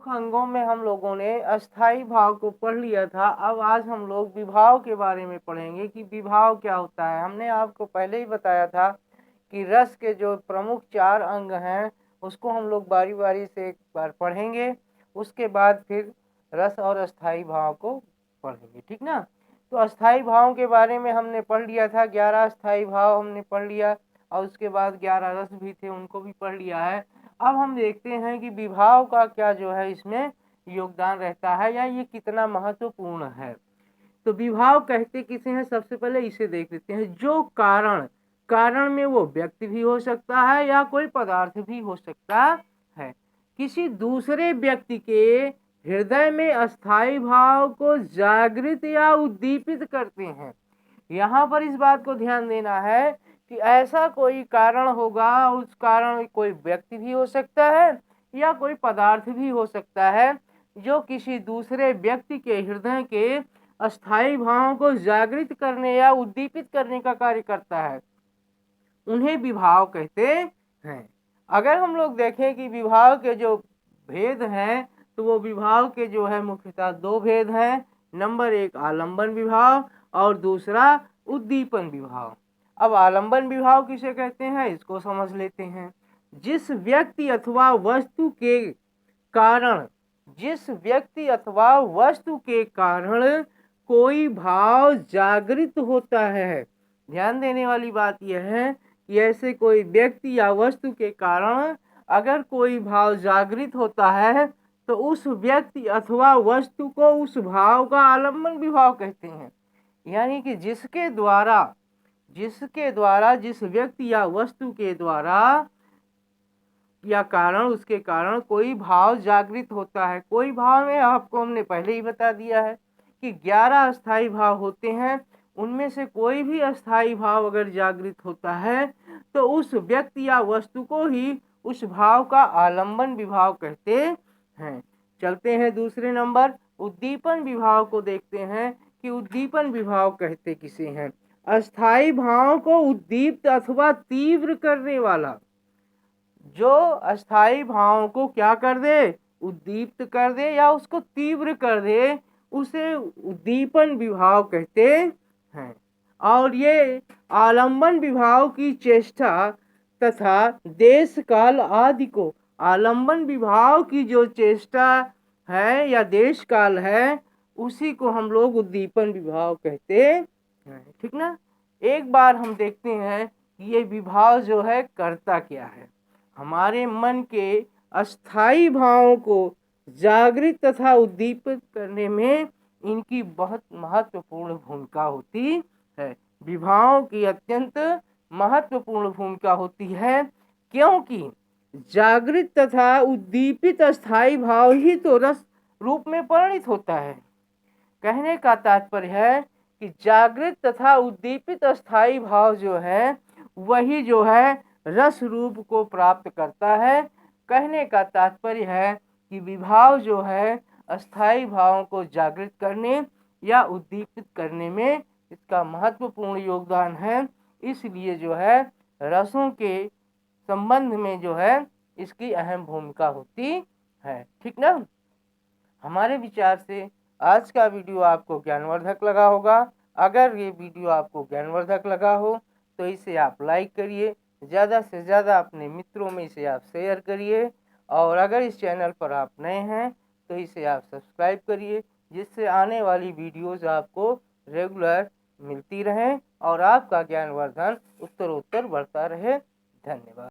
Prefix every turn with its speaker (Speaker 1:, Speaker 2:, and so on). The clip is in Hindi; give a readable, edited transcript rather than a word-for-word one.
Speaker 1: अंगों में हम लोगों ने अस्थाई भाव को पढ़ लिया था। अब आज हम लोग विभाव के बारे में पढ़ेंगे कि विभाव क्या होता है। हमने आपको पहले ही बताया था कि रस के जो प्रमुख 4 अंग हैं उसको हम लोग बारी बारी से एक बार पढ़ेंगे, उसके बाद फिर रस और अस्थाई भाव को पढ़ेंगे, ठीक ना। तो अस्थाई भाव के बारे में हमने पढ़ लिया था, 11 अस्थाई भाव हमने पढ़ लिया और उसके बाद 11 रस भी थे, उनको भी पढ़ लिया है। अब हम देखते हैं कि विभाव का क्या जो है इसमें योगदान रहता है या ये कितना महत्वपूर्ण है। तो विभाव कहते किसे हैं, सबसे पहले इसे देख लेते हैं। जो कारण में वो व्यक्ति भी हो सकता है या कोई पदार्थ भी हो सकता है, किसी दूसरे व्यक्ति के हृदय में अस्थाई भाव को जागृत या उद्दीपित करते हैं। यहाँ पर इस बात को ध्यान देना है कि ऐसा कोई कारण होगा, उस कारण कोई व्यक्ति भी हो सकता है या कोई पदार्थ भी हो सकता है जो किसी दूसरे व्यक्ति के हृदय के अस्थाई भावों को जागृत करने या उद्दीपित करने का कार्य करता है, उन्हें विभाव कहते हैं। अगर हम लोग देखें कि विभाव के जो भेद हैं तो वो विभाव के जो है मुख्यतः 2 भेद हैं। नंबर 1 आलंबन विभाव और दूसरा उद्दीपन विभाव। अब आलंबन विभाव किसे कहते हैं इसको समझ लेते हैं। जिस व्यक्ति अथवा वस्तु के कारण कोई भाव जागृत होता है। ध्यान देने वाली बात यह है कि ऐसे कोई व्यक्ति या वस्तु के कारण अगर कोई भाव जागृत होता है तो उस व्यक्ति अथवा वस्तु को उस भाव का आलंबन विभाव कहते हैं। यानी कि जिसके द्वारा जिस व्यक्ति या वस्तु के द्वारा या उसके कारण कोई भाव जागृत होता है। कोई भाव में आपको हमने पहले ही बता दिया है कि 11 अस्थाई भाव होते हैं, उनमें से कोई भी अस्थाई भाव अगर जागृत होता है तो उस व्यक्ति या वस्तु को ही उस भाव का आलंबन विभाव कहते हैं। चलते हैं दूसरे नंबर उद्दीपन विभाव को देखते हैं कि उद्दीपन विभाव कहते किसे हैं। अस्थाई भाव को उद्दीप्त अथवा तीव्र करने वाला, जो अस्थाई भाव को क्या कर दे, उद्दीप्त कर दे या उसको तीव्र कर दे, उसे उद्दीपन विभाव कहते हैं। और ये आलंबन विभाव की चेष्टा तथा देश काल आदि को, आलंबन विभाव की जो चेष्टा है या देश काल है उसी को हम लोग उद्दीपन विभाव कहते हैं, ठीक ना। एक बार हम देखते हैं कि ये विभाव जो है करता क्या है। हमारे मन के अस्थाई भावों को जागृत तथा उद्दीपित करने में इनकी बहुत महत्वपूर्ण भूमिका होती है। विभावों की अत्यंत महत्वपूर्ण भूमिका होती है, क्योंकि जागृत तथा उद्दीपित अस्थाई भाव ही तो रस रूप में परिणित होता है। कहने का तात्पर्य है कि जागृत तथा उद्दीपित अस्थाई भाव जो है वही जो है रस रूप को प्राप्त करता है। कहने का तात्पर्य है कि विभाव जो है अस्थाई भावों को जागृत करने या उद्दीपित करने में इसका महत्वपूर्ण योगदान है। इसलिए जो है रसों के संबंध में जो है इसकी अहम भूमिका होती है, ठीक ना। हमारे विचार से आज का वीडियो आपको ज्ञानवर्धक लगा होगा। अगर ये वीडियो आपको ज्ञानवर्धक लगा हो तो इसे आप लाइक करिए, ज़्यादा से ज़्यादा अपने मित्रों में इसे आप शेयर करिए, और अगर इस चैनल पर आप नए हैं तो इसे आप सब्सक्राइब करिए, जिससे आने वाली वीडियोज़ आपको रेगुलर मिलती रहें और आपका ज्ञानवर्धन उत्तरोत्तर बढ़ता रहे। धन्यवाद।